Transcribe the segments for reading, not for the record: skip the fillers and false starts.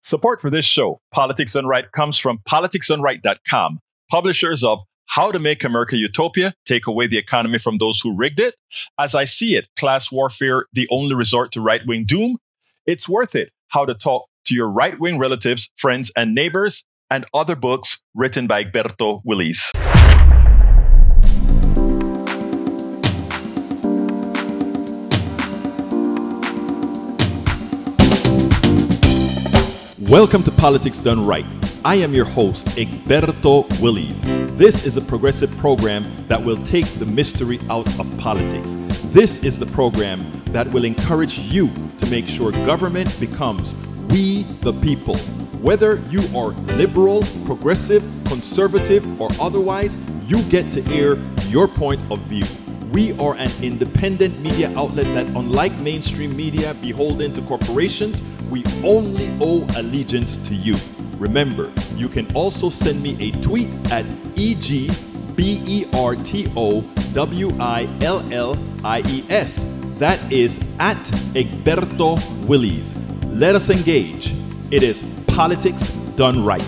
Support for this show, Politics Done Right, comes from politicsdoneright.com, publishers of How to Make America Utopia, Take Away the Economy from Those Who Rigged It, As I See It, Class Warfare, The Only Resort to Right-Wing Doom, It's Worth It, How to Talk to Your Right-Wing Relatives, Friends, and Neighbors, and other books written by Egberto, Willies. Welcome to Politics Done Right. I am your host, Egberto Willies. This is a progressive program that will take the mystery out of politics. This is the program that will encourage you to make sure government becomes we the people. Whether you are liberal, progressive, conservative, or otherwise, you get to air your point of view. We are an independent media outlet that, unlike mainstream media beholden to corporations, we only owe allegiance to you. Remember, you can also send me a tweet at EGBERTOWILLIES. That is at Egberto Willies. Let us engage. It is Politics Done Right.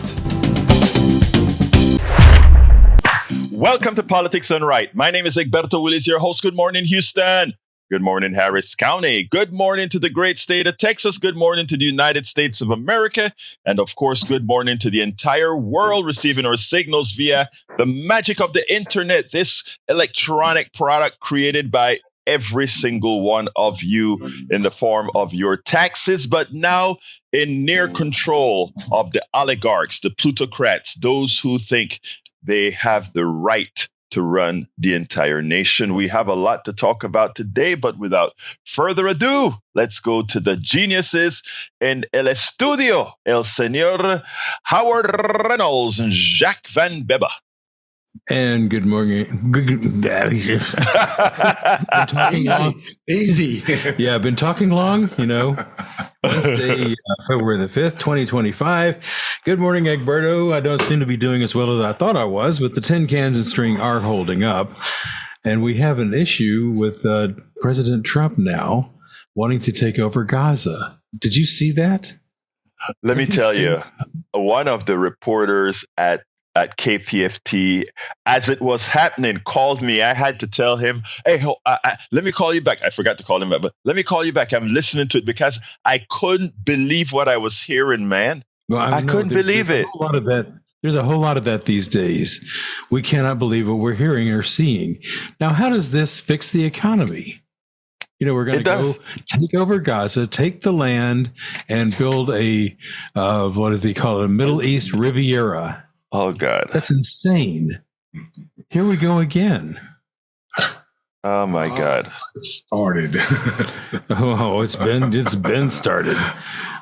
Welcome to Politics Done Right. My name is Egberto Willies, your host. Good morning, Houston. Good morning, Harris County. Good morning to the great state of Texas. Good morning to the United States of America. And of course, good morning to the entire world receiving our signals via the magic of the internet, this electronic product created by every single one of you in the form of your taxes, but now in near control of the oligarchs, the plutocrats, those who think they have the right to run the entire nation. We have a lot to talk about today, but without further ado, let's go to the geniuses in el estudio, el señor Howard Reynolds and Jacques Van Beba. And good morning. Been talking long. Easy. Yeah, been talking long, Wednesday, February the 5th, 2025. Good morning, Egberto. I don't seem to be doing as well as I thought I was, but the tin cans and string are holding up. And we have an issue with President Trump now wanting to take over Gaza. Did you see that? Let me tell you, one of the reporters at KPFT, as it was happening, called me. I had to tell him, hey, let me call you back. I forgot to call him back, but let me call you back. I'm listening to it because I couldn't believe what I was hearing, man. Well, I couldn't believe it. There's a whole lot of that these days. We cannot believe what we're hearing or seeing. Now, how does this fix the economy? We're going to go take over Gaza, take the land, and build a, what do they call it, a Middle East Riviera. Oh, God. That's insane. Here we go again. Oh, my God. It started. It's been started.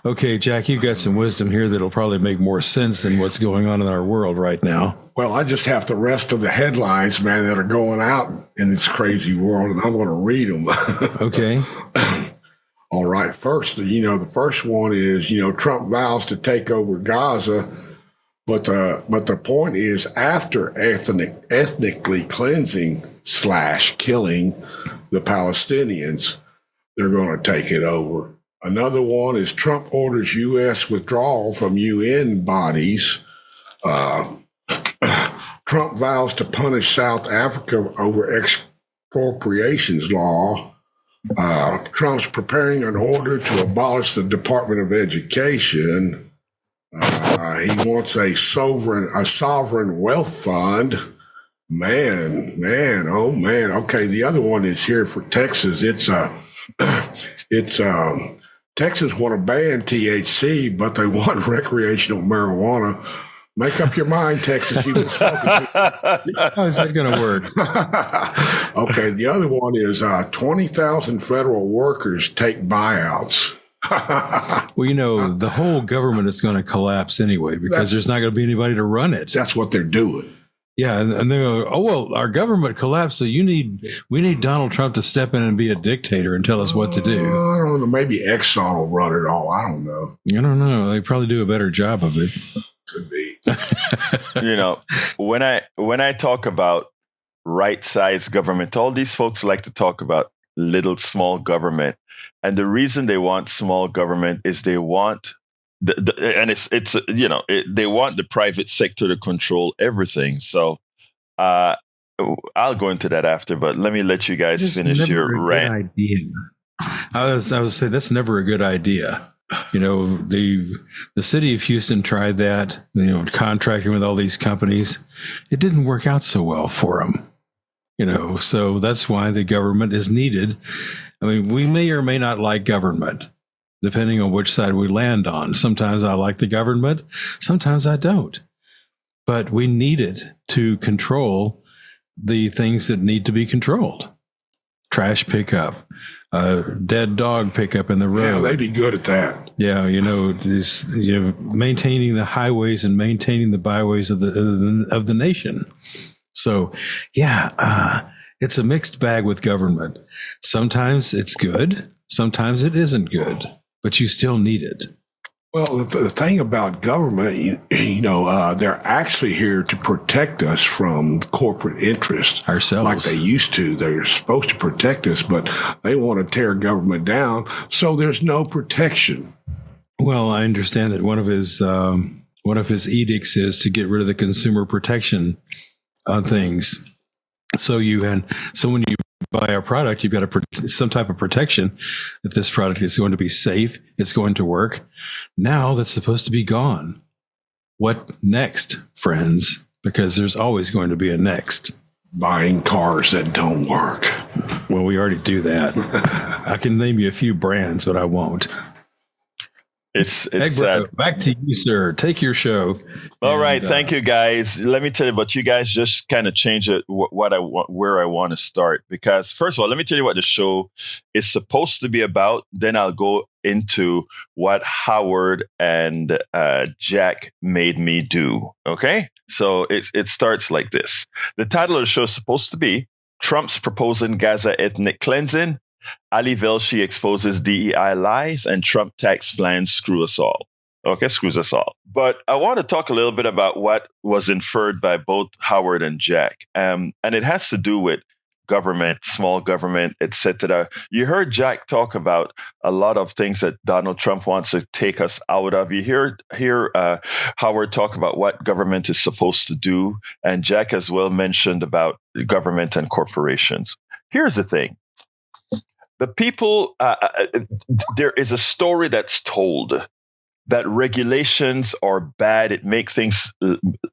Okay, Jack, you've got some wisdom here that'll probably make more sense than what's going on in our world right now. Well, I just have the rest of the headlines, man, that are going out in this crazy world, and I'm going to read them. Okay. All right. First, the first one is, Trump vows to take over Gaza. But the point is, after ethnically cleansing / killing the Palestinians, they're going to take it over. Another one is Trump orders U.S. withdrawal from UN bodies. Trump vows to punish South Africa over expropriations law. Trump's preparing an order to abolish the Department of Education. He wants a sovereign wealth fund. Man, oh man. Okay, the other one is here for Texas. Texas want to ban THC, but they want recreational marijuana. Make up your mind, Texas. How is that going to work? Okay, the other one is 20,000 federal workers take buyouts. Well, the whole government is going to collapse anyway because there's not going to be anybody to run it. That's what they're doing. Yeah, and they go, oh, well, our government collapsed, so we need Donald Trump to step in and be a dictator and tell us what to do. I don't know. Maybe Exxon will run it all. I don't know. I don't know. They probably do a better job of it. Could be. When I talk about right-sized government, all these folks like to talk about little small government. And the reason they want small government is they want and it's they want the private sector to control everything. So I'll go into that after, but let me let you guys finish your rant. I would say that's never a good idea. The city of Houston tried that, contracting with all these companies. It didn't work out so well for them, so that's why the government is needed. I mean, we may or may not like government, depending on which side we land on. Sometimes I like the government, sometimes I don't. But we need it to control the things that need to be controlled. Trash pickup, dead dog pickup in the road. Yeah, they'd be good at that. Yeah, maintaining the highways and maintaining the byways of the nation. So, it's a mixed bag with government. Sometimes it's good, sometimes it isn't good, but you still need it. Well, the thing about government, they're actually here to protect us from corporate interests. Ourselves. Like they used to. They're supposed to protect us, but they want to tear government down, so there's no protection. Well, I understand that one of his edicts is to get rid of the consumer protection on things. So when you buy a product, you've got some type of protection that this product is going to be safe, it's going to work. Now that's supposed to be gone. What next, friends? Because there's always going to be a next. Buying cars that don't work. Well, we already do that. I can name you a few brands, but I won't. It's Egberto, back to you, sir. Take your show. All right, thank you, guys. Let me tell you, but you guys just kind of change it where I want to start, because first of all, let me tell you what the show is supposed to be about. Then I'll go into what Howard and Jack made me do. Okay, so it starts like this. The title of the show is supposed to be Trump's proposing Gaza ethnic cleansing. Ali Velshi exposes DEI lies, and Trump tax plans screws us all. But I want to talk a little bit about what was inferred by both Howard and Jack. And it has to do with government, small government, etc. You heard Jack talk about a lot of things that Donald Trump wants to take us out of. You hear Howard talk about what government is supposed to do. And Jack as well mentioned about government and corporations. Here's the thing. The people, there is a story that's told that regulations are bad. It makes things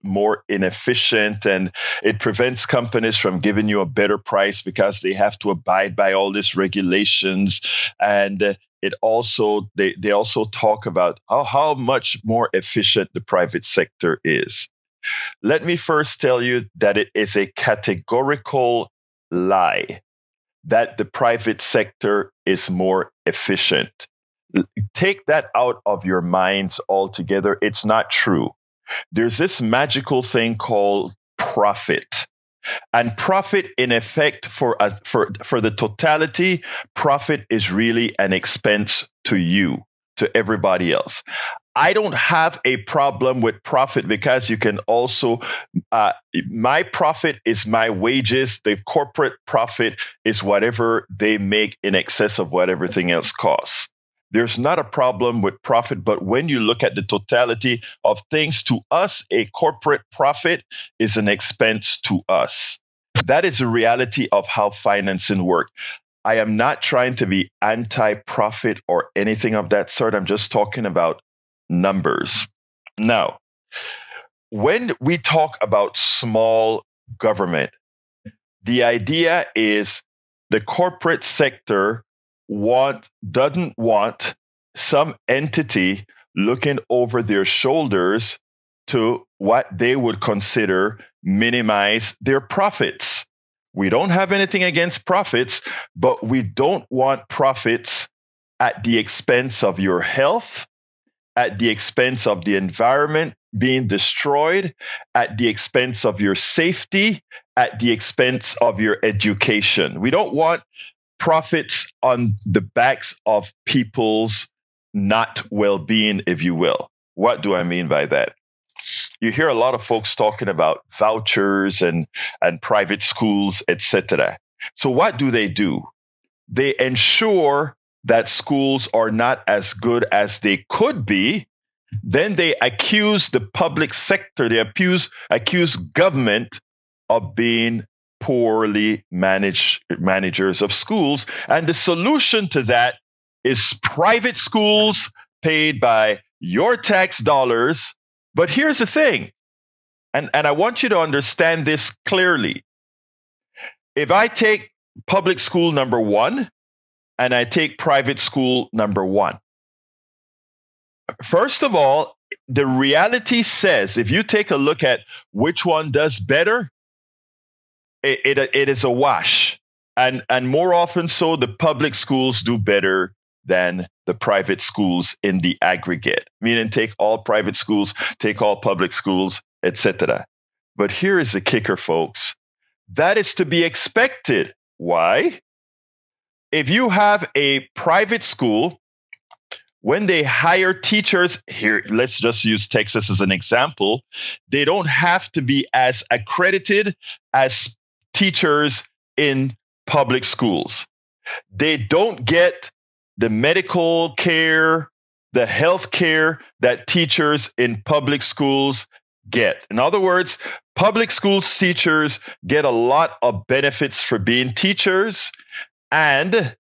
more inefficient, and it prevents companies from giving you a better price because they have to abide by all these regulations. And it also, they also talk about how much more efficient the private sector is. Let me first tell you that it is a categorical lie that the private sector is more efficient. Take that out of your minds altogether. It's not true. There's this magical thing called profit. And profit, in effect, for the totality, profit is really an expense to you, to everybody else. I don't have a problem with profit because you can also, my profit is my wages. The corporate profit is whatever they make in excess of what everything else costs. There's not a problem with profit, but when you look at the totality of things, to us, a corporate profit is an expense to us. That is the reality of how financing works. I am not trying to be anti-profit or anything of that sort. I'm just talking about numbers. Now, when we talk about small government, the idea is the corporate sector doesn't want some entity looking over their shoulders to what they would consider minimize their profits. We don't have anything against profits, but we don't want profits at the expense of your health, at the expense of the environment being destroyed, at the expense of your safety, at the expense of your education. We don't want profits on the backs of people's not well-being, if you will. What do I mean by that? You hear a lot of folks talking about vouchers and private schools, etc. So what do? They ensure that schools are not as good as they could be Then they accuse the public sector, they accuse government of being poorly managers of schools. And the solution to that is private schools paid by your tax dollars. But here's the thing, and I want you to understand this clearly. If I take public school number one and I take private school number one, first of all, the reality says, if you take a look at which one does better, it is a wash. And more often so, the public schools do better than the private schools in the aggregate. Meaning take all private schools, take all public schools, etc. But here is the kicker, folks. That is to be expected. Why? If you have a private school, when they hire teachers, here, let's just use Texas as an example, they don't have to be as accredited as teachers in public schools. They don't get the medical care, the health care that teachers in public schools get. In other words, public schools teachers get a lot of benefits for being teachers, and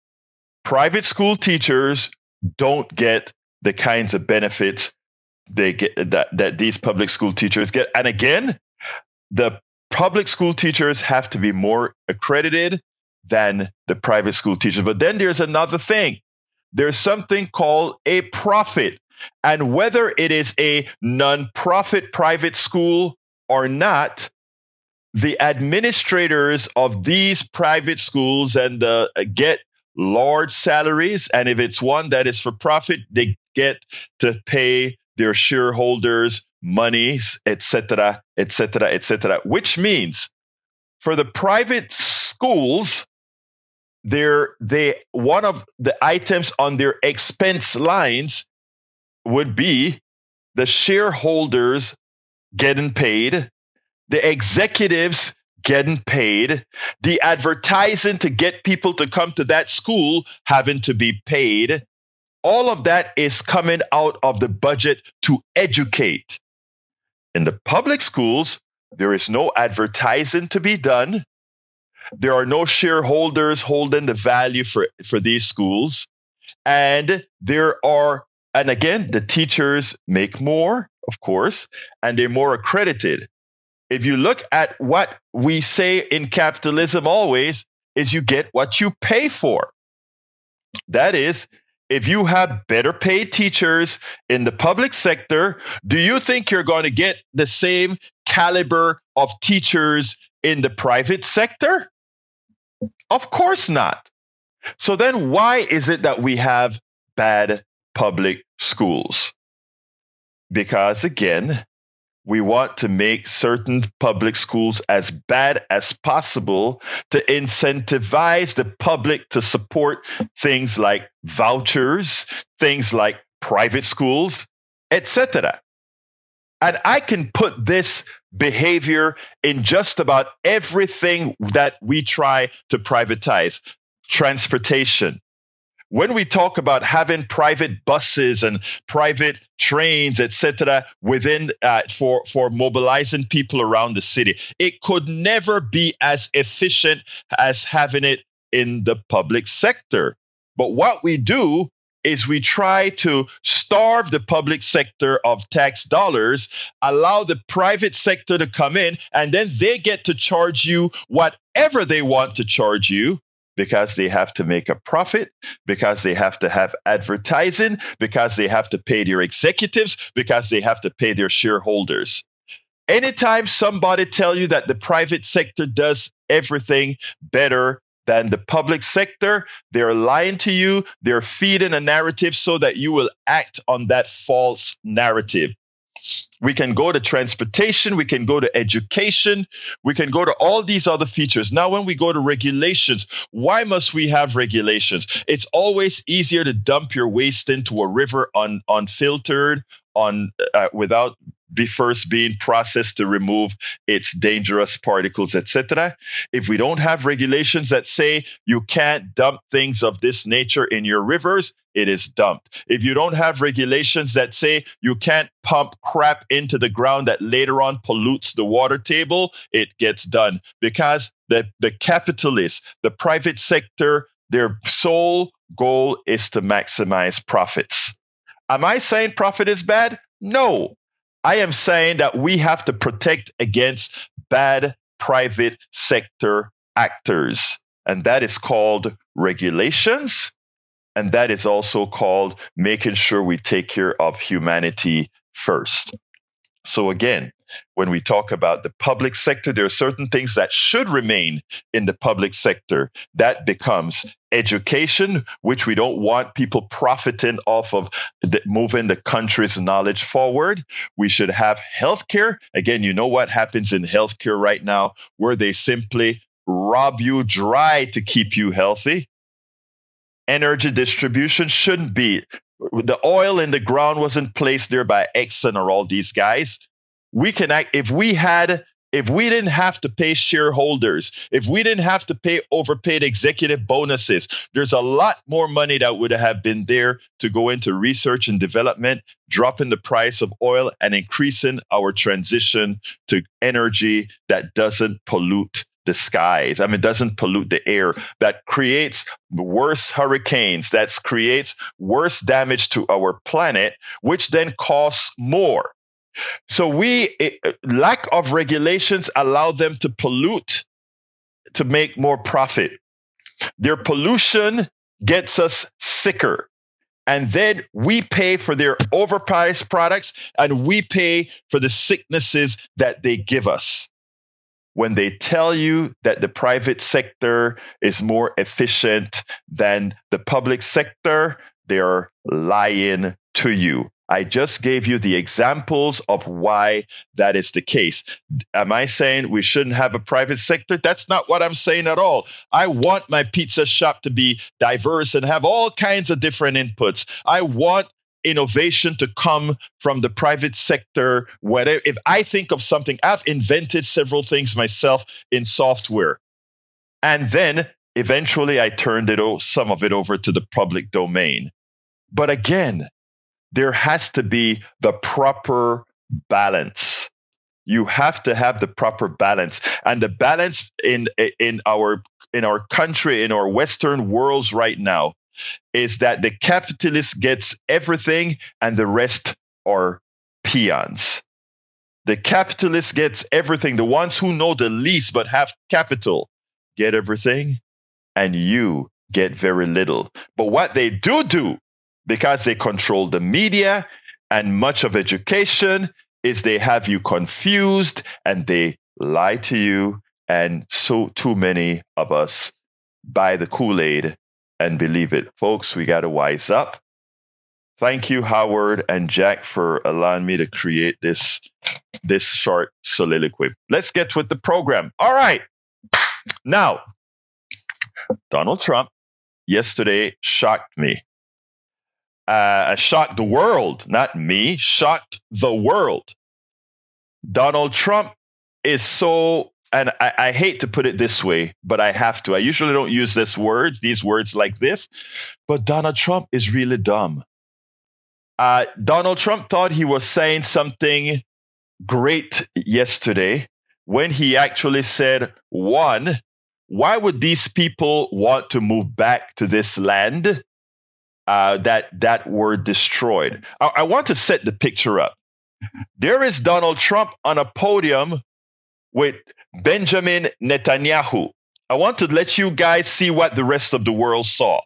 private school teachers don't get the kinds of benefits they get that these public school teachers get. And again, the public school teachers have to be more accredited than the private school teachers. But then there's another thing. There's something called a profit. And whether it is a non-profit private school or not, the administrators of these private schools get large salaries. And if it's one that is for profit, they get to pay their shareholders monies, etc., etc., etc. Which means for the private schools, one of the items on their expense lines would be the shareholders getting paid, the executives getting paid, the advertising to get people to come to that school having to be paid. All of that is coming out of the budget to educate. In the public schools, there is no advertising to be done. There are no shareholders holding the value for these schools. And again, the teachers make more, of course, and they're more accredited. If you look at what we say in capitalism always, is you get what you pay for. That is, if you have better paid teachers in the public sector, do you think you're going to get the same caliber of teachers in the private sector? Of course not. So then why is it that we have bad public schools? Because again, we want to make certain public schools as bad as possible to incentivize the public to support things like vouchers, things like private schools, etc. And I can put this behavior in just about everything that we try to privatize. Transportation. When we talk about having private buses and private trains, etc., within for mobilizing people around the city, it could never be as efficient as having it in the public sector. But what we do is we try to starve the public sector of tax dollars, allow the private sector to come in, and then they get to charge you whatever they want to charge you, because they have to make a profit, because they have to have advertising, because they have to pay their executives, because they have to pay their shareholders. Anytime somebody tell you that the private sector does everything better than the public sector, they're lying to you, they're feeding a narrative so that you will act on that false narrative. We can go to transportation, we can go to education, we can go to all these other features. Now, when we go to regulations, why must we have regulations? It's always easier to dump your waste into a river unfiltered, without be first being processed to remove its dangerous particles, etc. If we don't have regulations that say you can't dump things of this nature in your rivers, it is dumped. If you don't have regulations that say you can't pump crap into the ground that later on pollutes the water table, it gets done. Because the capitalists, the private sector, their sole goal is to maximize profits. Am I saying profit is bad? No. I am saying that we have to protect against bad private sector actors. And that is called regulations. And that is also called making sure we take care of humanity first. So again, when we talk about the public sector, there are certain things that should remain in the public sector. That becomes education, which we don't want people profiting off of moving the country's knowledge forward. We should have healthcare. Again, you know what happens in healthcare right now, where they simply rob you dry to keep you healthy. Energy distribution shouldn't be. The oil in the ground wasn't placed there by Exxon or all these guys. We can act if we didn't have to pay shareholders, if we didn't have to pay overpaid executive bonuses, there's a lot more money that would have been there to go into research and development, dropping the price of oil and increasing our transition to energy that doesn't pollute the skies. I mean, doesn't pollute the air, that creates worse hurricanes, that creates worse damage to our planet, which then costs more. So lack of regulations allow them to pollute to make more profit. Their pollution gets us sicker. And then we pay for their overpriced products, and we pay for the sicknesses that they give us. When they tell you that the private sector is more efficient than the public sector, they are lying to you. I just gave you the examples of why that is the case. Am I saying we shouldn't have a private sector? That's not what I'm saying at all. I want my pizza shop to be diverse and have all kinds of different inputs. I want innovation to come from the private sector. Whatever, if I think of something, I've invented several things myself in software. And then eventually I turned some of it over to the public domain. But again, there has to be the proper balance. You have to have the proper balance. And the balance in our country, in our Western worlds right now, is that the capitalist gets everything and the rest are peons. The capitalist gets everything. The ones who know the least but have capital get everything, and you get very little. But what they do, because they control the media and much of education, is they have you confused and they lie to you. And so too many of us buy the Kool-Aid and believe it. Folks, we got to wise up. Thank you, Howard and Jack, for allowing me to create this short soliloquy. Let's get with the program. All right. Now, Donald Trump yesterday shocked me. Shocked the world, not me, shocked the world. Donald Trump is so, and I hate to put it this way, but I have to. I usually don't use these words like this, but Donald Trump is really dumb. Donald Trump thought he was saying something great yesterday when he actually said, one, why would these people want to move back to this land that were destroyed? I want to set the picture up. There is Donald Trump on a podium with Benjamin Netanyahu. I want to let you guys see what the rest of the world saw.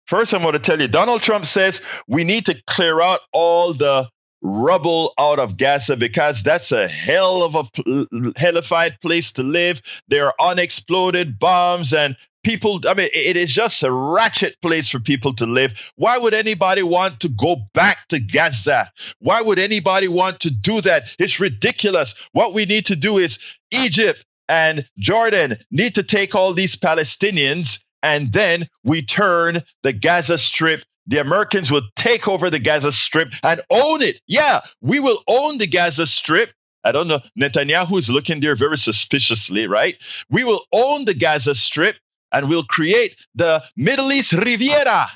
First, I'm going to tell you, Donald Trump says we need to clear out all the rubble out of Gaza because that's a hell of a hellified place to live. There are unexploded bombs and people, I mean, it is just a ratchet place for people to live. Why would anybody want to go back to Gaza? Why would anybody want to do that? It's ridiculous. What we need to do is Egypt and Jordan need to take all these Palestinians, and then we turn the Gaza Strip The Americans will take over the Gaza Strip and own it. Yeah, we will own the Gaza Strip. I don't know. Netanyahu is looking there very suspiciously, right? We will own the Gaza Strip and we'll create the Middle East Riviera.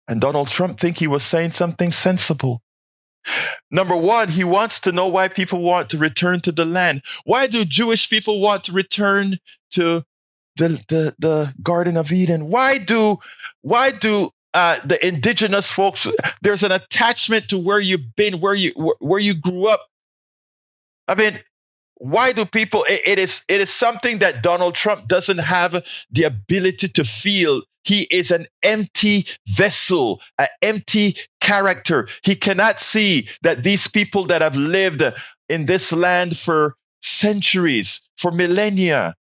And Donald Trump think he was saying something sensible. Number one, he wants to know why people want to return to the land. Why do Jewish people want to return to the Garden of Eden? Why do the indigenous folks? There's an attachment to where you've been, where you grew up. I mean, why do people? It is something that Donald Trump doesn't have the ability to feel. He is an empty vessel, an empty character. He cannot see that these people that have lived in this land for centuries, for millennia,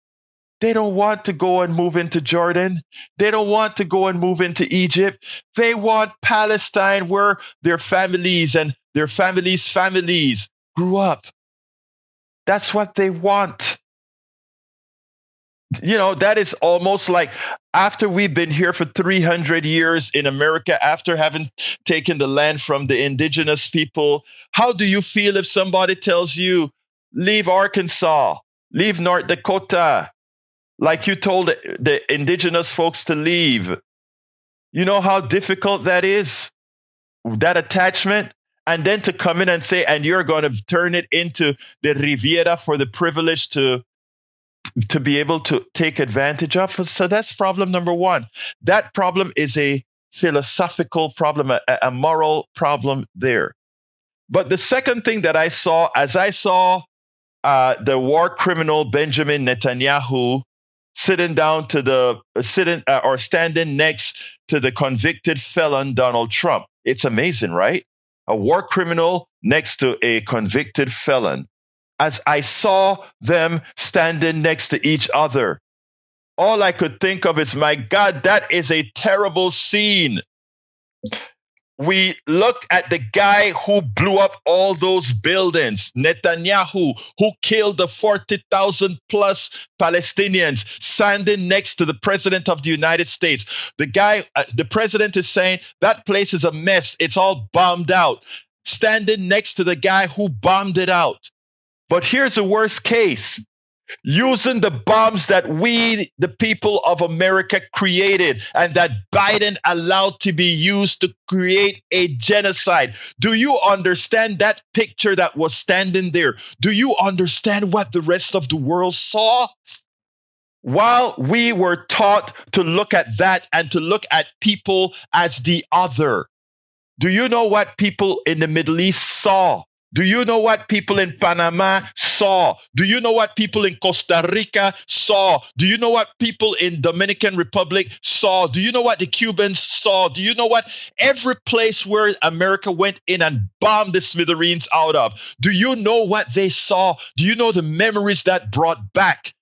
they don't want to go and move into Jordan. They don't want to go and move into Egypt. They want Palestine, where their families and their families grew up. That's what they want. You know, that is almost like after we've been here for 300 years in America, after having taken the land from the indigenous people, how do you feel if somebody tells you, leave Arkansas, leave North Dakota, like you told the indigenous folks to leave? You know how difficult that is, that attachment? And then to come in and say, and you're going to turn it into the Riviera for the privilege to be able to take advantage of. So that's problem number one. That problem is a philosophical problem, a moral problem there. But the second thing that I saw, as I saw the war criminal Benjamin Netanyahu standing next to the convicted felon Donald Trump. It's amazing, right? A war criminal next to a convicted felon. As I saw them standing next to each other, all I could think of is, my God, that is a terrible scene. We look at the guy who blew up all those buildings, Netanyahu, who killed the 40,000 plus Palestinians, standing next to the president of the United States. The president is saying that place is a mess. It's all bombed out. Standing next to the guy who bombed it out. But here's the worst case. Using the bombs that we, the people of America, created and that Biden allowed to be used to create a genocide. Do you understand that picture that was standing there? Do you understand what the rest of the world saw? While we were taught to look at that and to look at people as the other, do you know what people in the Middle East saw? Do you know what people in Panama saw? Do you know what people in Costa Rica saw? Do you know what people in Dominican Republic saw? Do you know what the Cubans saw? Do you know what every place where America went in and bombed the smithereens out of? Do you know what they saw? Do you know the memories that brought back?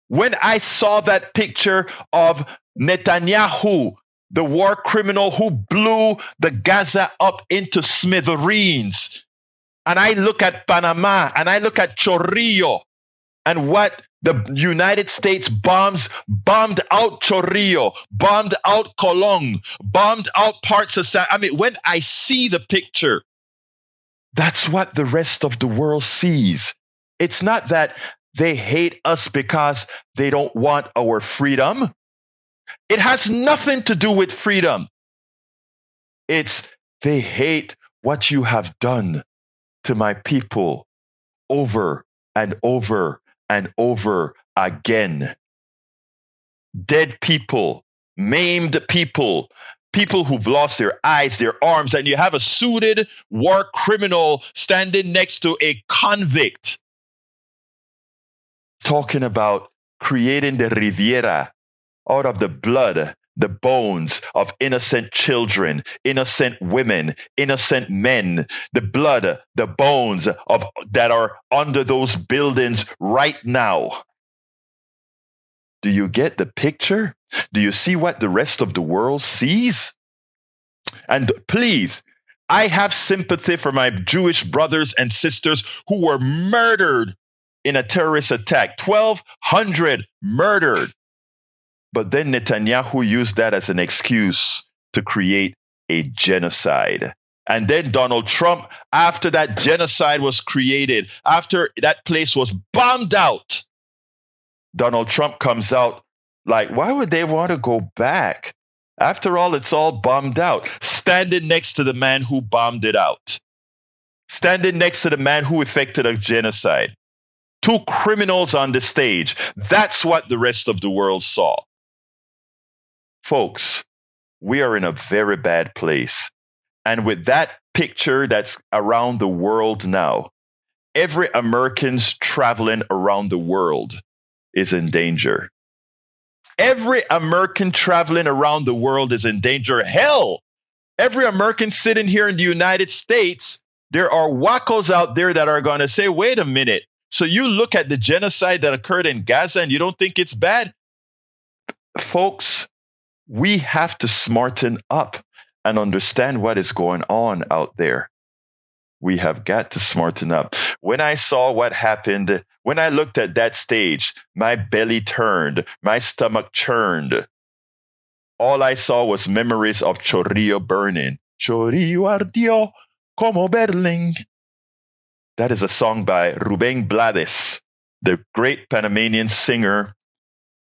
When I saw that picture of Netanyahu, the war criminal who blew the Gaza up into smithereens, and I look at Panama and I look at Chorrillo and what the United States bombed out Chorrillo, bombed out Colón, bombed out parts of when I see the picture, that's what the rest of the world sees. It's not that they hate us because they don't want our freedom. It has nothing to do with freedom. It's they hate what you have done to my people over and over and over again. Dead people, maimed people, people who've lost their eyes, their arms, and you have a suited war criminal standing next to a convict talking about creating the Riviera out of the blood, the bones of innocent children, innocent women, innocent men, the blood, the bones of that are under those buildings right now. Do you get the picture? Do you see what the rest of the world sees? And please, I have sympathy for my Jewish brothers and sisters who were murdered in a terrorist attack. 1,200 murdered. But then Netanyahu used that as an excuse to create a genocide. And then Donald Trump, after that genocide was created, after that place was bombed out, Donald Trump comes out like, why would they want to go back? After all, it's all bombed out. Standing next to the man who bombed it out. Standing next to the man who effected a genocide. Two criminals on the stage. That's what the rest of the world saw. Folks, we are in a very bad place. And with that picture that's around the world now, every American's traveling around the world is in danger. Every American traveling around the world is in danger. Hell, every American sitting here in the United States, there are wackos out there that are going to say, wait a minute. So you look at the genocide that occurred in Gaza and you don't think it's bad? Folks, we have to smarten up and understand what is going on out there. We have got to smarten up. When I saw what happened, when I looked at that stage, my belly turned, my stomach churned. All I saw was memories of Chorrillo burning. Chorrillo ardió como berling. That is a song by Rubén Blades, the great Panamanian singer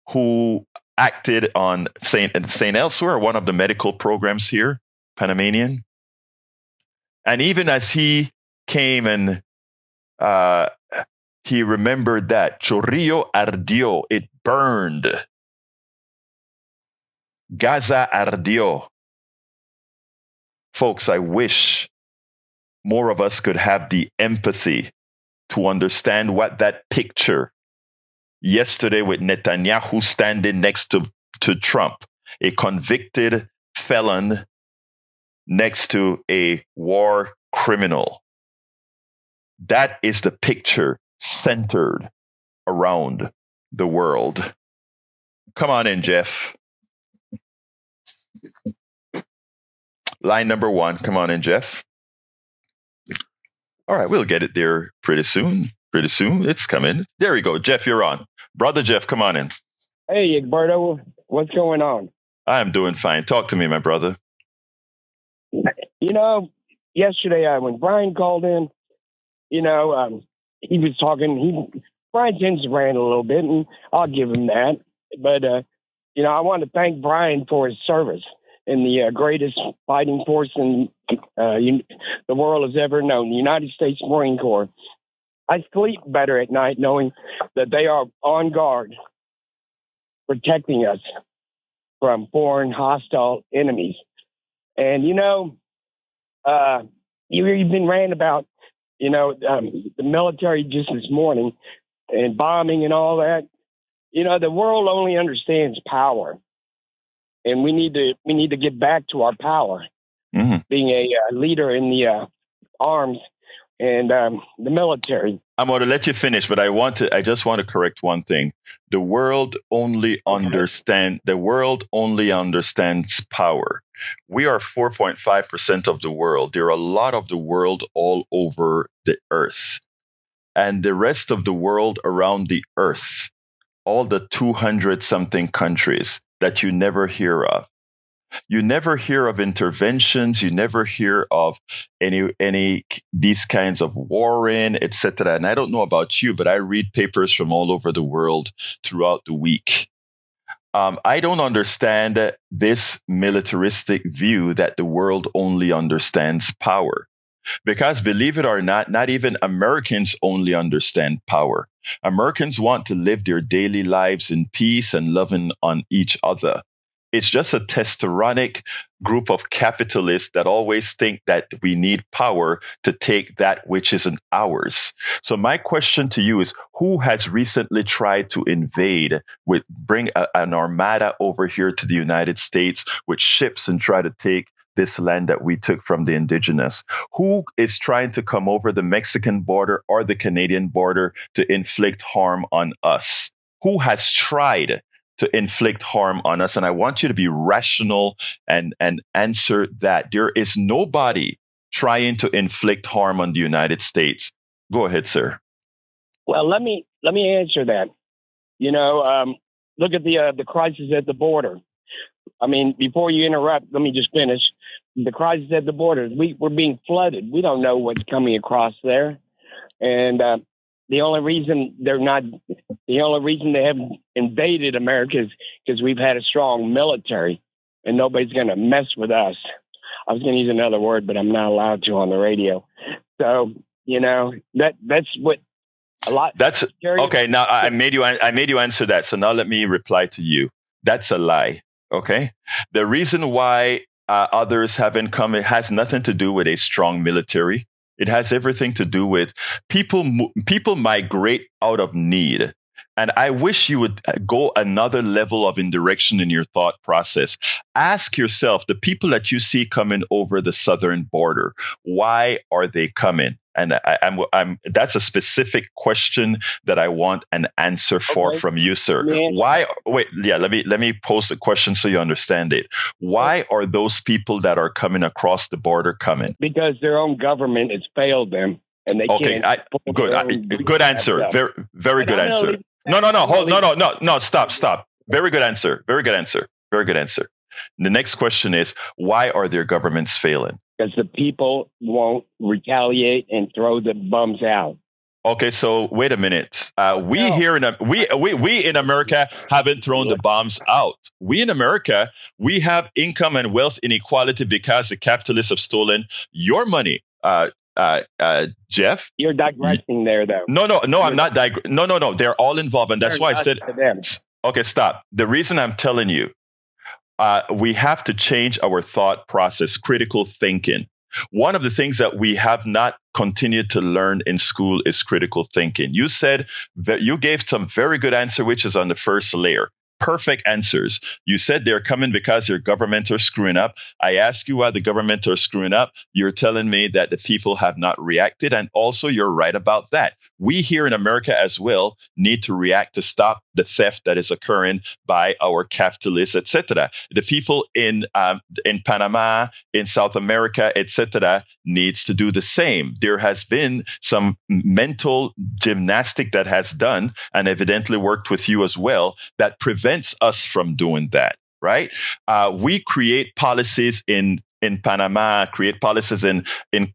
who acted on Saint Elsewhere, one of the medical programs here, Panamanian. And even as he came and he remembered that Chorrillo ardió, it burned. Gaza ardió. Folks, I wish more of us could have the empathy to understand what that picture yesterday with Netanyahu standing next to Trump, a convicted felon next to a war criminal. That is the picture centered around the world. Come on in, Jeff. Line number 1. Come on in, Jeff. All right, we'll get it there pretty soon. Pretty soon. It's coming. There we go. Jeff, you're on. Brother Jeff, come on in. Hey, Egberto. What's going on? I'm doing fine. Talk to me, my brother. You know, yesterday when Brian called in, he was talking. Brian tends to rant a little bit, and I'll give him that. But, I want to thank Brian for his service in the greatest fighting force in the world has ever known, the United States Marine Corps. I sleep better at night knowing that they are on guard, protecting us from foreign hostile enemies. And, you've been ranting about, the military just this morning and bombing and all that. The world only understands power. And we need to get back to our power, being a leader in the arms and the military. I'm going to let you finish, but I just want to correct one thing. The world only understands power. We are 4.5% of the world. There are a lot of the world all over the earth. And the rest of the world around the earth, all the 200 something countries that you never hear of. You never hear of interventions. You never hear of any these kinds of warring, etc. And I don't know about you, but I read papers from all over the world throughout the week. I don't understand this militaristic view that the world only understands power. Because believe it or not even Americans only understand power. Americans want to live their daily lives in peace and loving on each other. It's just a testosteronic group of capitalists that always think that we need power to take that which isn't ours. So my question to you is, who has recently tried to bring an armada over here to the United States with ships and try to take this land that we took from the indigenous? Who is trying to come over the Mexican border or the Canadian border to inflict harm on us? Who has tried to inflict harm on us? And I want you to be rational and answer that. There is nobody trying to inflict harm on the United States. Go ahead, sir. Well, let me answer that. look at the crisis at the border. I mean, before you interrupt, let me just finish. The crisis at the border. We're being flooded. We don't know what's coming across there, and the only reason they haven't invaded America is because we've had a strong military, and nobody's going to mess with us. I was going to use another word, but I'm not allowed to on the radio. So that's what a lot. That's okay. Now I made you answer that. So now let me reply to you. That's a lie. Okay. The reason why others haven't come, it has nothing to do with a strong military. It has everything to do with people migrate out of need. And I wish you would go another level of indirection in your thought process. Ask yourself, the people that you see coming over the southern border, why are they coming? And that's a specific question that I want an answer for from you, sir. Why? Wait, yeah, let me pose the question so you understand it. Why are those people that are coming across the border coming? Because their own government has failed them, and they can't. Good answer. Very good answer. No. Stop. Very good answer. The next question is, why are their governments failing? Because the people won't retaliate and throw the bums out. Okay, so wait a minute. We in America haven't thrown the bombs out. We in America, we have income and wealth inequality because the capitalists have stolen your money. Jeff, you're digressing there, though. No, I'm not digressing. No. They're all involved, and that's why I said. Okay, stop. The reason I'm telling you. We have to change our thought process, critical thinking. One of the things that we have not continued to learn in school is critical thinking. You said that you gave some very good answer, which is on the first layer. Perfect answers. You said they're coming because your government are screwing up. I ask you why the government are screwing up. You're telling me that the people have not reacted. And also you're right about that. We here in America as well need to react to stop the theft that is occurring by our capitalists, etc. The people in Panama, in South America, etc., needs to do the same. There has been some mental gymnastic that has done and evidently worked with you as well that prevents us from doing that, right? We create policies in Panama, create policies in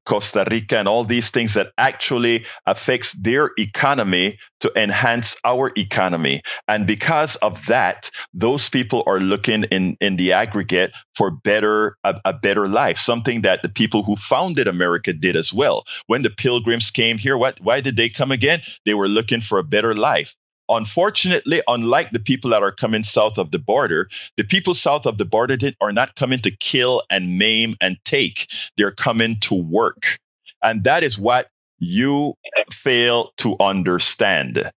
Costa Rica and all these things that actually affects their economy to enhance our economy. And because of that, those people are looking in the aggregate for a better life, something that the people who founded America did as well. When the Pilgrims came here, why did they come again? They were looking for a better life. Unfortunately, unlike the people that are coming south of the border, the people south of the border are not coming to kill and maim and take. They're coming to work. And that is what you fail to understand.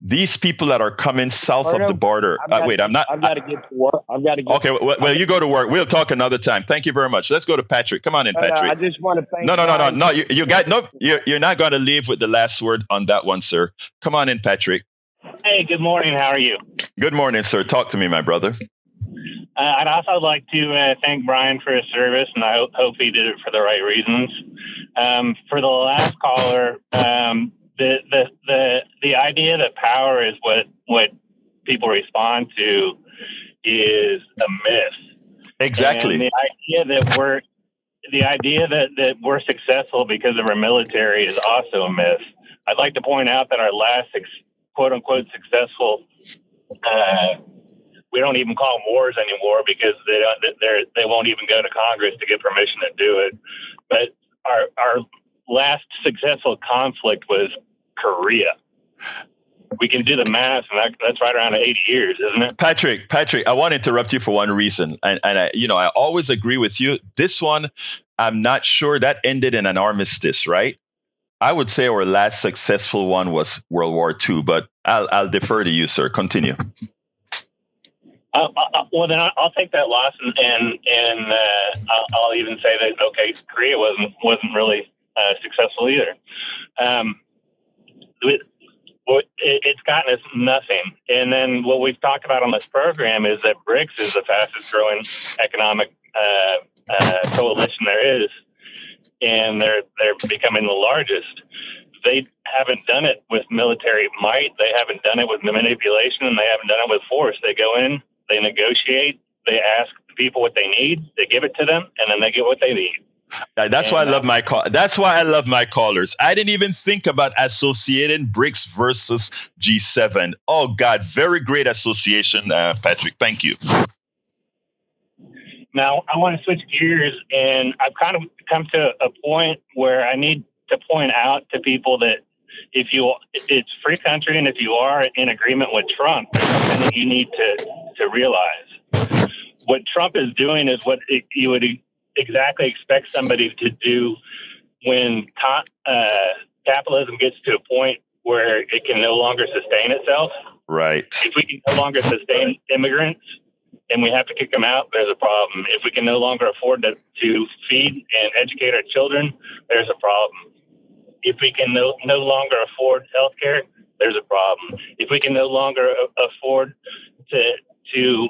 These people that are coming south of the border. I've got to get to work. Okay, well, you go to work. We'll talk another time. Thank you very much. Let's go to Patrick. Come on in, Patrick. I just want to thank. No. You're not going to leave with the last word on that one, sir. Come on in, Patrick. Hey, good morning. How are you? Good morning, sir. Talk to me, my brother. I'd also like to thank Brian for his service, and I hope he did it for the right reasons. For the last caller, the idea that power is what people respond to is a myth. Exactly. And the idea that we're successful because of our military is also a myth. I'd like to point out that our last quote unquote successful, we don't even call them wars anymore because they won't even go to Congress to get permission to do it. But our last successful conflict was Korea. We can do the math, and that's right around 80 years, isn't it? Patrick, I want to interrupt you for one reason, and I always agree with you. This one, I'm not sure that ended in an armistice, right? I would say our last successful one was World War II, but I'll defer to you, sir. Continue. Well, then I'll take that loss, and I'll even say that okay, Korea wasn't really successful either. It's gotten us nothing. And then what we've talked about on this program is that BRICS is the fastest growing economic coalition there is. And they're becoming the largest. they haven't done it with military might. They haven't done it with manipulation, and they haven't done it with force. They go in, they negotiate, they ask the people what they need, they give it to them, and then they get what they need. That's why I love my call. That's why I love my callers. I didn't even think about associating BRICS versus G7. Oh God, very great association, Patrick. Thank you. Now I want to switch gears, and I've kind of come to a point where I need to point out to people that it's free country, and if you are in agreement with Trump, there's something that you need to realize. What Trump is doing is what you would exactly expect somebody to do when capitalism gets to a point where it can no longer sustain itself. Right. If we can no longer sustain immigrants and we have to kick them out, there's a problem. If we can no longer afford to feed and educate our children, there's a problem. If we can no longer afford health care, there's a problem. If we can no longer afford to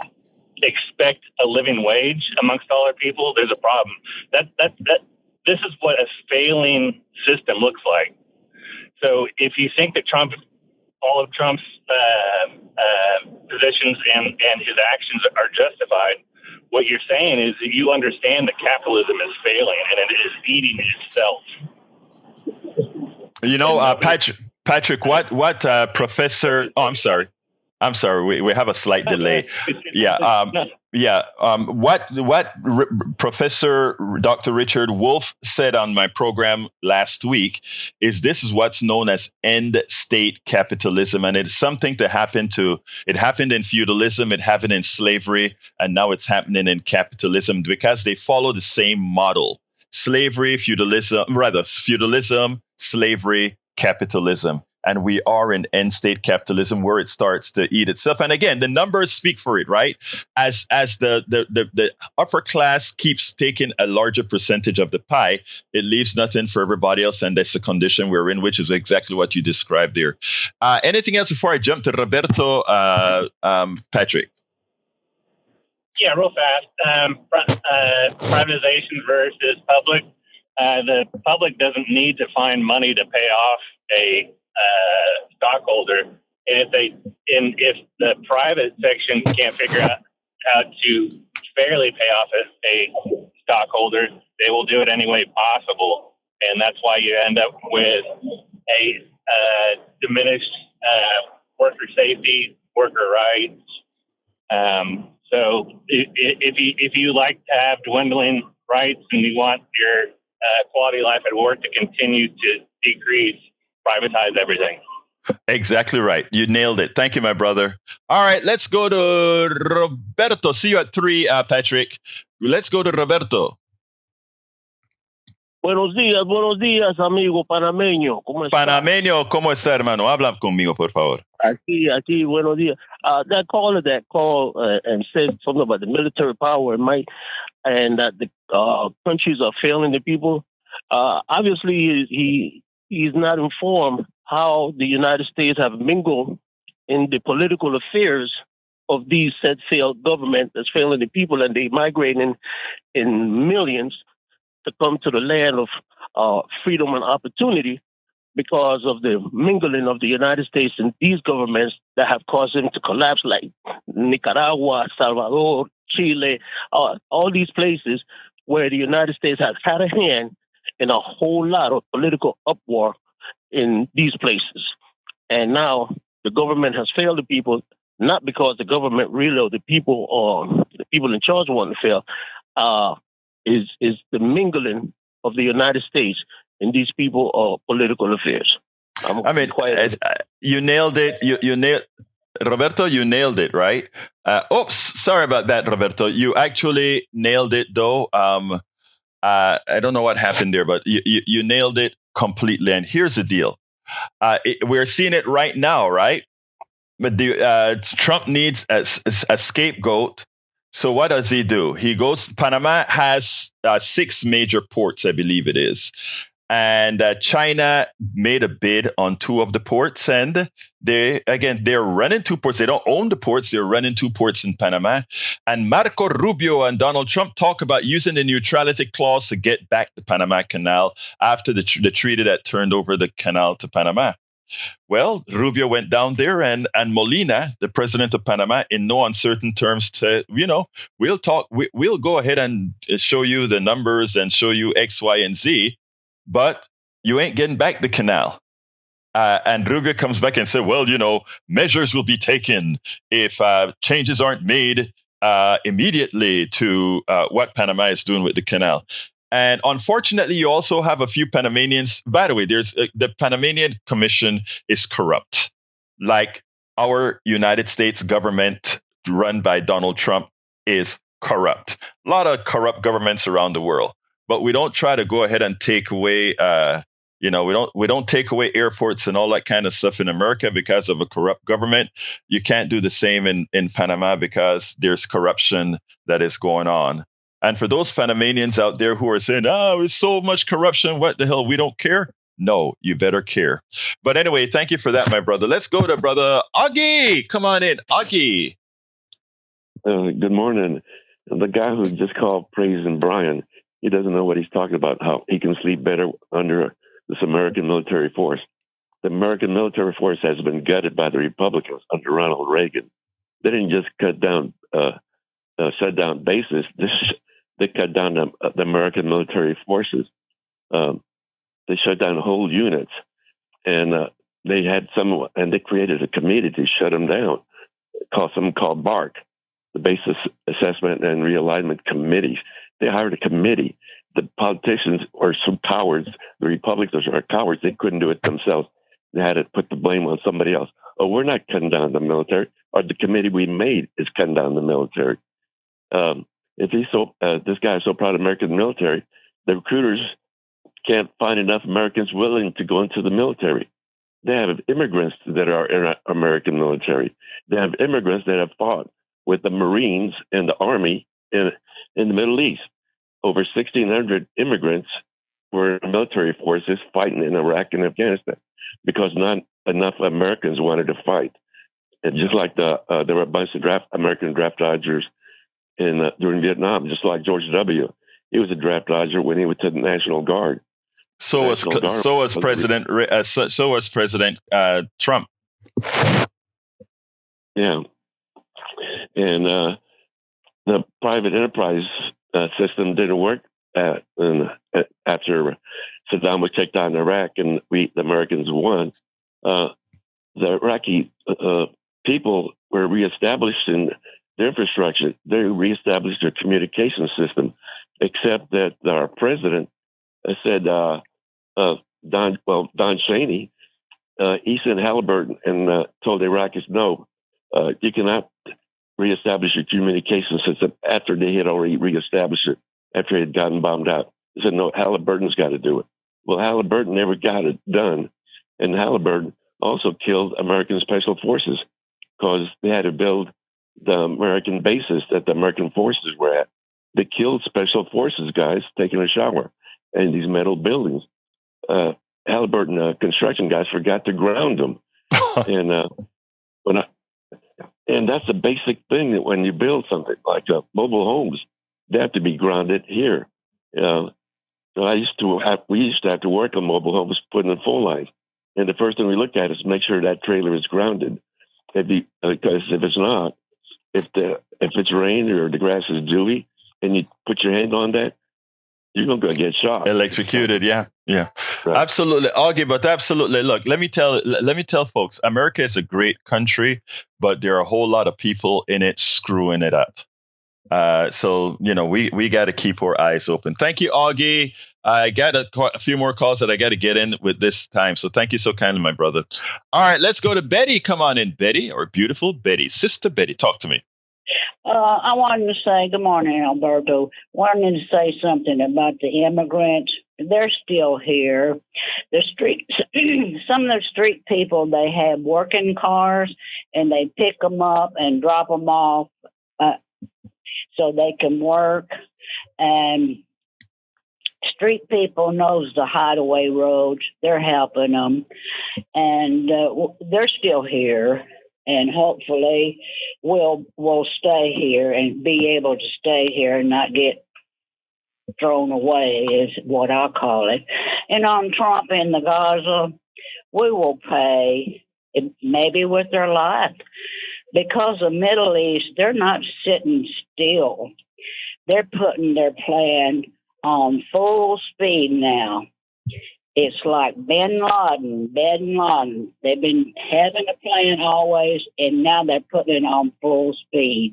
expect a living wage amongst all our people, there's a problem. This is what a failing system looks like. So if you think that all of Trump's positions and his actions are justified, what you're saying is that you understand that capitalism is failing and it is eating itself. You know, Patrick, what Professor? Oh, I'm sorry. We have a slight delay. What Professor Dr. Richard Wolff said on my program last week is this is what's known as end state capitalism, and it's something it happened in feudalism, it happened in slavery, and now it's happening in capitalism because they follow the same model: feudalism, slavery, capitalism. And we are in end state capitalism where it starts to eat itself. And again, the numbers speak for it, right? As the upper class keeps taking a larger percentage of the pie, it leaves nothing for everybody else. And that's the condition we're in, which is exactly what you described there. Anything else before I jump to Roberto, Patrick? Yeah, real fast. Privatization versus public. The public doesn't need to find money to pay off a stockholder, and if the private section can't figure out how to fairly pay off a stockholder, they will do it any way possible, and that's why you end up with a diminished worker safety, worker rights. So if you like to have dwindling rights and you want your quality of life at work to continue to decrease, privatize everything. Exactly right. You nailed it. Thank you, my brother. All right, let's go to Roberto. See you at 3, Patrick. Let's go to Roberto. Buenos días, amigo panameño. ¿Cómo está? Panameño, ¿cómo está, hermano? Habla conmigo, por favor. Aquí, buenos días. That caller that called and said something about the military power and might, and that the countries are failing the people. Obviously, he's not informed how the United States have mingled in the political affairs of these said failed government that's failing the people, and they migrating in millions to come to the land of freedom and opportunity because of the mingling of the United States and these governments that have caused them to collapse, like Nicaragua, Salvador, Chile, all these places where the United States has had a hand in a whole lot of political uproar in these places. And now the government has failed the people, not because the government really or the people in charge want to fail, is the mingling of the United States in these people political affairs. You nailed it. You nailed, Roberto, you nailed it, right? Oops, sorry about that, Roberto. You actually nailed it, though. I don't know what happened there, but you nailed it completely. And here's the deal. We're seeing it right now, right? But Trump needs a scapegoat. So what does he do? He goes, Panama has 6 major ports, I believe it is. And China made a bid on 2 of the ports, and they're running 2 ports. They don't own the ports; they're running 2 ports in Panama. And Marco Rubio and Donald Trump talk about using the neutrality clause to get back the Panama Canal after the treaty that turned over the canal to Panama. Well, Rubio went down there, and Molina, the president of Panama, in no uncertain terms, said, we'll talk. We'll go ahead and show you the numbers and show you X, Y, and Z. But you ain't getting back the canal. And Rubio comes back and said, well, measures will be taken if changes aren't made immediately to what Panama is doing with the canal. And unfortunately, you also have a few Panamanians. By the way, there's the Panamanian Commission is corrupt. Like our United States government run by Donald Trump is corrupt. A lot of corrupt governments around the world. But we don't try to go ahead and take away, we don't take away airports and all that kind of stuff in America because of a corrupt government. You can't do the same in Panama because there's corruption that is going on. And for those Panamanians out there who are saying, there's so much corruption, what the hell, we don't care? No, you better care. But anyway, thank you for that, my brother. Let's go to brother Augie. Come on in, Augie. Good morning. The guy who just called praising Brian, he doesn't know what he's talking about, how he can sleep better under this American military force. The American military force has been gutted by the Republicans under Ronald Reagan. They didn't just shut down bases. They cut down the American military forces. They shut down whole units. And they created a committee to shut them down, called BARC, the Basis Assessment and Realignment Committees. They hired a committee. The politicians are so cowards. The Republicans are cowards. They couldn't do it themselves. They had to put the blame on somebody else. Oh, we're not cutting down the military. Or the committee we made is cutting down the military. If this guy is so proud of American military, the recruiters can't find enough Americans willing to go into the military. They have immigrants that are in American military. They have immigrants that have fought with the Marines and the Army in the Middle East. Over 1,600 immigrants were in military forces fighting in Iraq and Afghanistan because not enough Americans wanted to fight. And just like there were a bunch of American draft dodgers during Vietnam, just like George W. He was a draft dodger when he was to the National Guard. So was President Trump. Yeah, and the private enterprise system didn't work after Saddam was kicked out in Iraq and the Americans won. The Iraqi people were reestablished in their infrastructure. They reestablished their communication system, except that our president said, Don Cheney, he sent Halliburton and told the Iraqis, no, you cannot reestablish your communication system after they had already reestablished it, after it had gotten bombed out. He said, no, Halliburton's got to do it. Well, Halliburton never got it done. And Halliburton also killed American Special Forces because they had to build the American bases that the American forces were at. They killed Special Forces guys taking a shower in these metal buildings. Halliburton construction guys forgot to ground them. And that's a basic thing, that when you build something like mobile homes, they have to be grounded here. So we used to have to work on mobile homes, putting in full lines. And the first thing we look at is make sure that trailer is grounded. Because if it's not, if it's rain or the grass is dewy, and you put your hand on that, you're going to get shot. Electrocuted, yeah. Right. Absolutely, Augie, but absolutely. Look, let me tell folks, America is a great country, but there are a whole lot of people in it screwing it up. So we got to keep our eyes open. Thank you, Augie. I got a few more calls that I got to get in with this time. So thank you so kindly, my brother. All right, let's go to Betty. Come on in, Betty, or beautiful Betty. Sister Betty, talk to me. I wanted to say, good morning, Alberto. Wanted to say something about the immigrants. They're still here. The street, some of the street people, they have working cars, and they pick them up and drop them off so they can work. And street people knows the hideaway roads. They're helping them, and they're still here. And hopefully, we'll stay here and be able to stay here and not get thrown away, is what I call it. And on Trump and the Gaza, we will pay, maybe with their life, because the Middle East, they're not sitting still. They're putting their plan on full speed now. It's like Bin Laden. They've been having a plan always, and now they're putting it on full speed.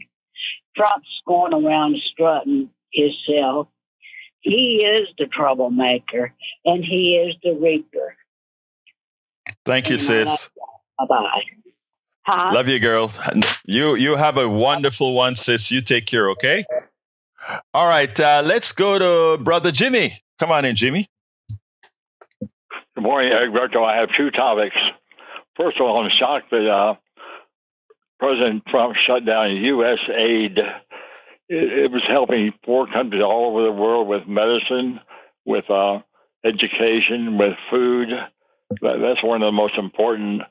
Trump's going around strutting himself. He is the troublemaker, and he is the reaper. Thank you, sis. Bye-bye. Huh? Love you, girl. You have a wonderful one, sis. You take care, okay? All right, let's go to Brother Jimmy. Come on in, Jimmy. Good morning, Egberto. I have two topics. First of all, I'm shocked that President Trump shut down U.S. aid. It was helping poor countries all over the world with medicine, with education, with food. That's one of the most important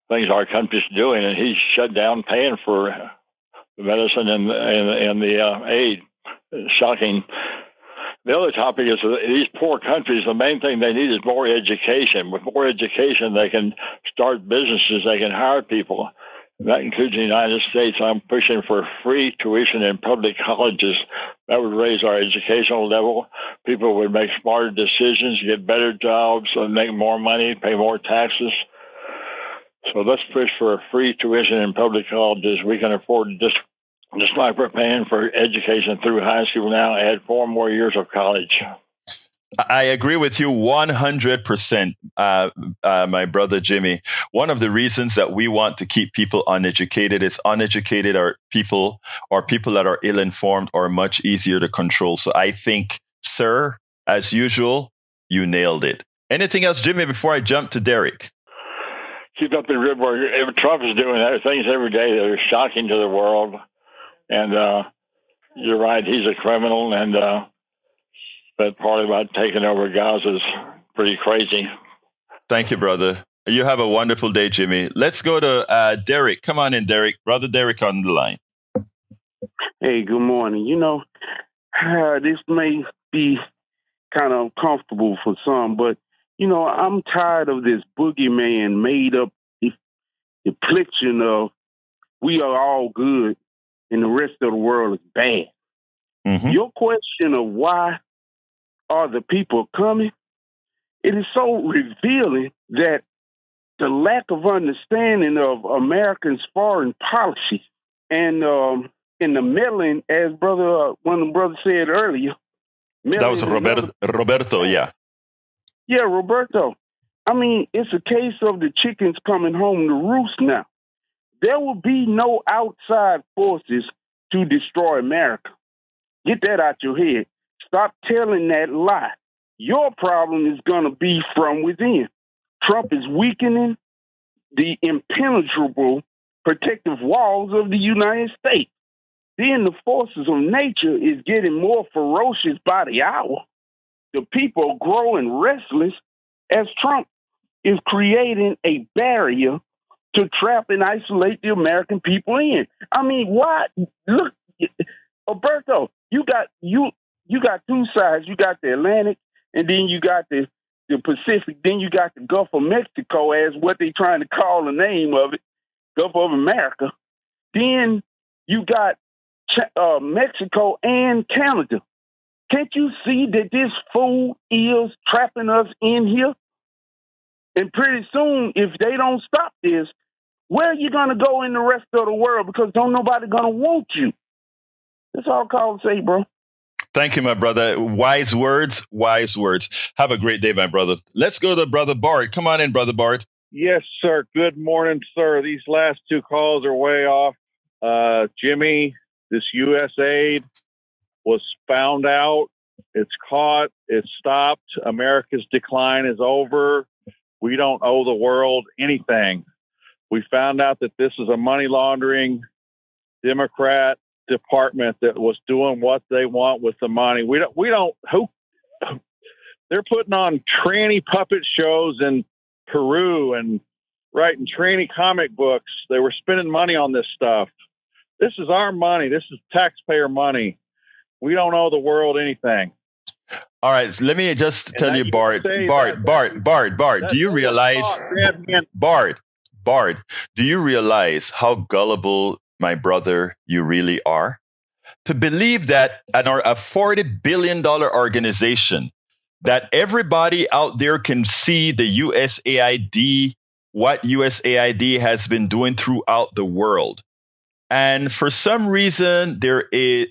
things our country's doing, and he shut down paying for the medicine and the aid. Shocking. The other topic is these poor countries, the main thing they need is more education. With more education, they can start businesses, they can hire people. That includes the United States. I'm pushing for free tuition in public colleges. That would raise our educational level. People would make smarter decisions, get better jobs, and make more money, pay more taxes. So let's push for free tuition in public colleges. We can afford just like we're paying for education through high school now, add 4 more years of college. I agree with you 100%, my brother Jimmy. One of the reasons that we want to keep people uneducated is uneducated people that are ill-informed are much easier to control. So I think, sir, as usual, you nailed it. Anything else, Jimmy, before I jump to Derek? Keep up the good work. Trump is doing things every day that are shocking to the world. And you're right, he's a criminal, and that part about taking over Gaza is pretty crazy. Thank you, brother. You have a wonderful day, Jimmy. Let's go to Derek. Come on in, Derek. Brother Derek on the line. Hey, good morning. This may be kind of uncomfortable for some, but, I'm tired of this boogeyman made up depiction of we are all good and the rest of the world is bad. Mm-hmm. Your question of why are the people coming, it is so revealing that the lack of understanding of Americans' foreign policy and in the meddling, as one of the brothers said earlier. That was Roberto, yeah. Yeah, Roberto. I mean, it's a case of the chickens coming home to roost now. There will be no outside forces to destroy America. Get that out your head. Stop telling that lie. Your problem is going to be from within. Trump is weakening the impenetrable protective walls of the United States. Then the forces of nature is getting more ferocious by the hour. The people are growing restless as Trump is creating a barrier to trap and isolate the American people in. I mean, why? Look, Egberto, you got two sides. You got the Atlantic, and then you got the Pacific. Then you got the Gulf of Mexico, as what they trying to call the name of it, Gulf of America. Then you got Mexico and Canada. Can't you see that this fool is trapping us in here? And pretty soon, if they don't stop this, where are you going to go in the rest of the world? Because don't nobody going to want you. That's all I call to say, bro. Thank you, my brother. Wise words, wise words. Have a great day, my brother. Let's go to Brother Bart. Come on in, Brother Bart. Yes, sir. Good morning, sir. These last two calls are way off. Jimmy, this U.S. aid was found out. It's caught. It's stopped. America's decline is over. We don't owe the world anything. We found out that this is a money laundering Democrat department that was doing what they want with the money. They're putting on tranny puppet shows in Peru and writing tranny comic books. They were spending money on this stuff. This is our money. This is taxpayer money. We don't owe the world anything. All right, so let me just tell you, Bart, do you realize, Bart, do you realize how gullible, my brother, you really are? To believe that a $40 billion organization, that everybody out there can see the USAID, what USAID has been doing throughout the world. And for some reason, there is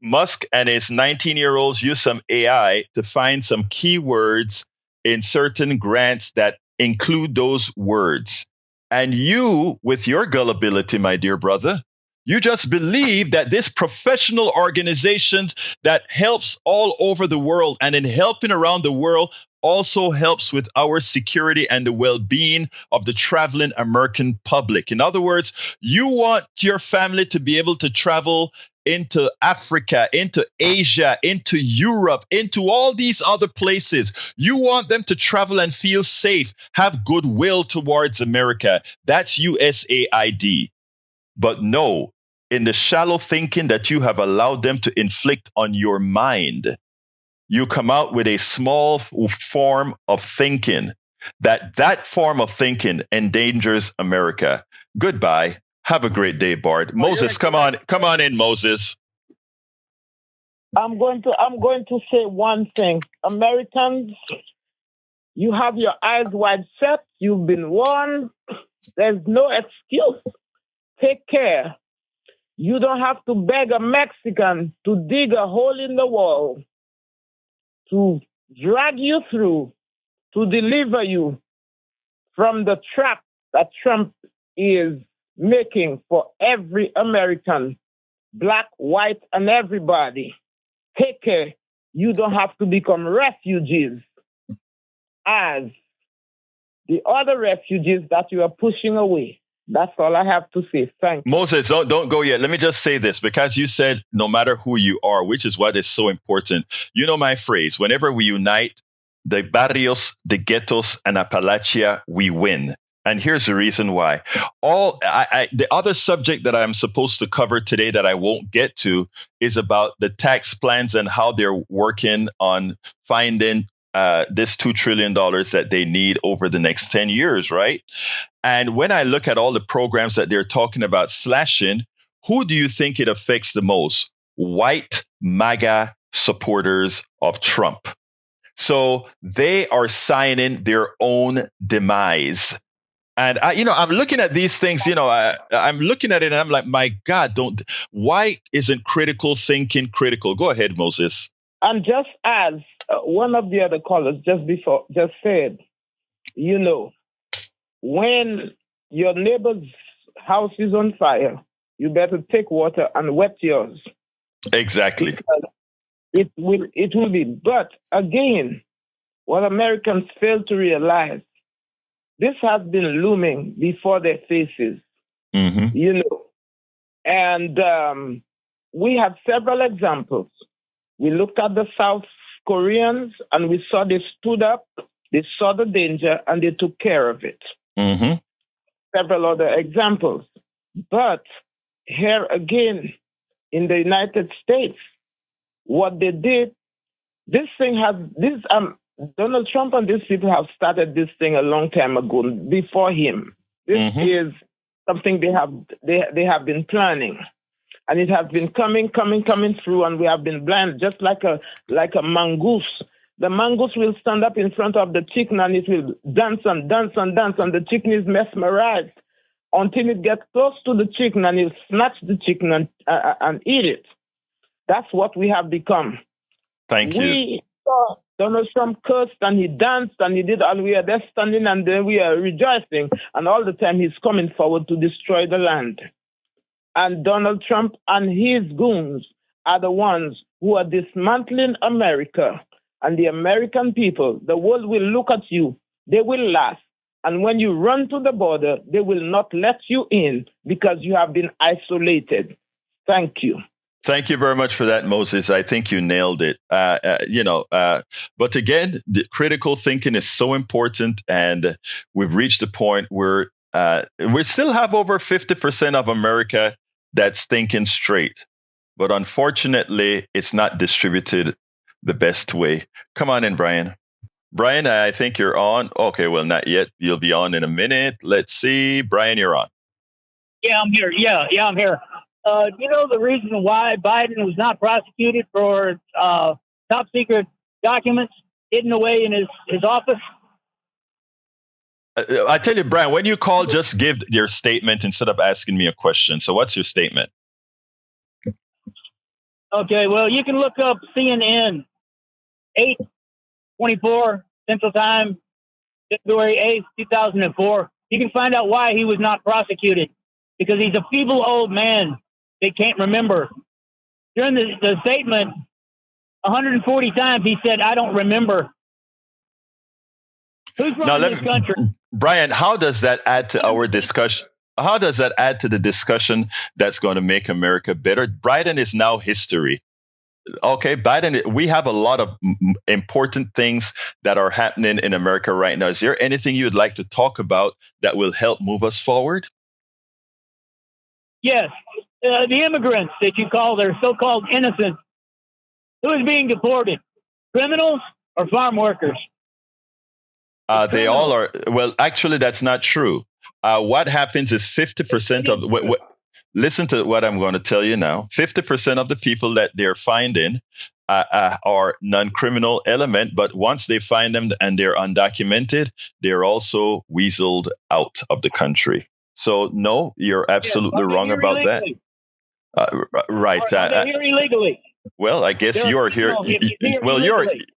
Musk and his 19-year-olds use some AI to find some keywords in certain grants that include those words. And you, with your gullibility, my dear brother, you just believe that this professional organizations that helps all over the world and in helping around the world also helps with our security and the well-being of the traveling American public. In other words, you want your family to be able to travel into Africa, into Asia, into Europe, into all these other places. You want them to travel and feel safe, have goodwill towards America. That's USAID. But no, in the shallow thinking that you have allowed them to inflict on your mind, you come out with a small form of thinking that form of thinking endangers America. Goodbye. Have a great day, Bart. Moses, come on in, Moses. I'm going to say one thing. Americans, you have your eyes wide shut. You've been warned. There's no excuse. Take care. You don't have to beg a Mexican to dig a hole in the wall, to drag you through, to deliver you from the trap that Trump is making for every American, black, white, and everybody. Take care. You don't have to become refugees as the other refugees that you are pushing away. That's all I have to say. Thanks. Moses, don't go yet. Let me just say this, because you said no matter who you are, which is what is so important. You know my phrase, whenever we unite, the barrios, the ghettos, and Appalachia, we win. And here's the reason why. The other subject that I'm supposed to cover today that I won't get to is about the tax plans and how they're working on finding this $2 trillion that they need over the next 10 years, right? And when I look at all the programs that they're talking about slashing, who do you think it affects the most? White MAGA supporters of Trump. So they are signing their own demise. And I'm looking at these things, I'm looking at it and I'm like, my God, why isn't critical thinking critical? Go ahead, Moses. And just as one of the other callers just said, when your neighbor's house is on fire, you better take water and wet yours. Exactly. Because it will be. But again, what Americans fail to realize, this has been looming before their faces, and we have several examples. We looked at the South Koreans and we saw they stood up, they saw the danger, and they took care of it. Mm-hmm. Several other examples. But here again, in the United States, what they did, Donald Trump and these people have started this thing a long time ago, before him. This is something they have been planning. And it has been coming through, and we have been blind, just like a mongoose. The mongoose will stand up in front of the chicken, and it will dance and dance and dance, and the chicken is mesmerized until it gets close to the chicken, and it'll snatch the chicken and eat it. That's what we have become. Thank you. We saw Donald Trump cursed, and he danced, and he did all. We are there standing, and then we are rejoicing, and all the time he's coming forward to destroy the land. And Donald Trump and his goons are the ones who are dismantling America. And the American people, the world will look at you. They will laugh. And when you run to the border, they will not let you in because you have been isolated. Thank you. Thank you very much for that, Moses. I think you nailed it. But again, the critical thinking is so important, and we've reached a point where we still have over 50% of America that's thinking straight. But unfortunately, it's not distributed the best way. Come on in, Brian. Brian, I think you're on. Okay, well, not yet. You'll be on in a minute. Let's see. Brian, you're on. Yeah, I'm here. Yeah, I'm here. You know the reason why Biden was not prosecuted for top secret documents hidden away in his office? I tell you, Brian, when you call, just give your statement instead of asking me a question. So what's your statement? Okay, well, you can look up CNN, 8:24 Central Time, February 8th, 2004. You can find out why he was not prosecuted. Because he's a feeble old man. They can't remember. During the statement, 140 times he said, "I don't remember." Who's running this country? Brian, how does that add to our discussion? How does that add to the discussion that's going to make America better? Biden is now history. Okay, Biden, we have a lot of important things that are happening in America right now. Is there anything you'd like to talk about that will help move us forward? Yes, the immigrants that you call their so-called innocents. Who is being deported? Criminals or farm workers? They all are. Well, actually, that's not true. What happens is 50% of listen to what I'm going to tell you now. 50% of the people that they're finding are non-criminal element, but once they find them and they're undocumented, they're also weaseled out of the country. So no, you're absolutely wrong about illegally. that. Right. Are they here illegally? Well, I guess you're here. Well,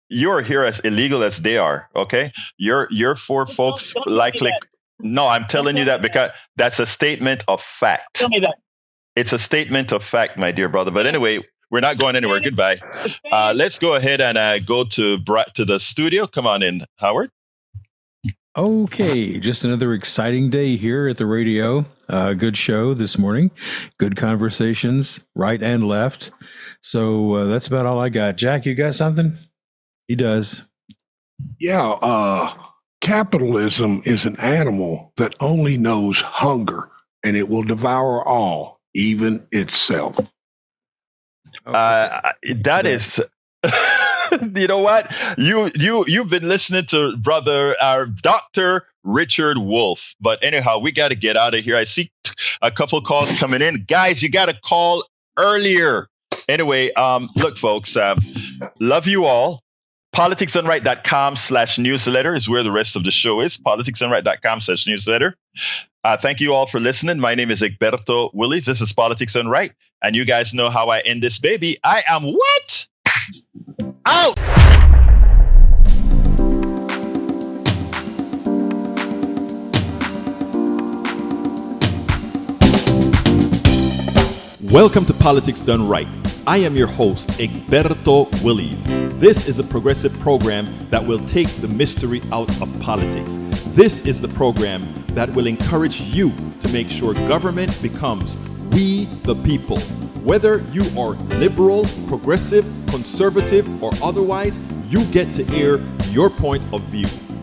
you're here as illegal as they are. Okay, you're for folks likely. No, I'm telling you that because that's a statement of fact. Tell me that. It's a statement of fact, my dear brother. But anyway, we're not going anywhere. Goodbye. Let's go ahead and go to the studio. Come on in, Howard. Okay, just another exciting day here at the radio. Good show this morning. Good conversations, right and left. So that's about all I got. Jack, you got something? He does. Yeah, capitalism is an animal that only knows hunger, and it will devour all, even itself. That is... You know what? You've been listening to our Dr. Richard Wolff. But anyhow, we got to get out of here. I see a couple calls coming in. Guys, you got to call earlier. Anyway, look, folks, love you all. politicsdoneright.com/newsletter is where the rest of the show is. politicsdoneright.com/newsletter. Thank you all for listening. My name is Egberto Willies. This is Politics Done Right. And you guys know how I end this baby. I am what? Out! Welcome to Politics Done Right. I am your host, Egberto Willies. This is a progressive program that will take the mystery out of politics. This is the program that will encourage you to make sure government becomes we the people. Whether you are liberal, progressive, conservative, or otherwise, you get to air your point of view.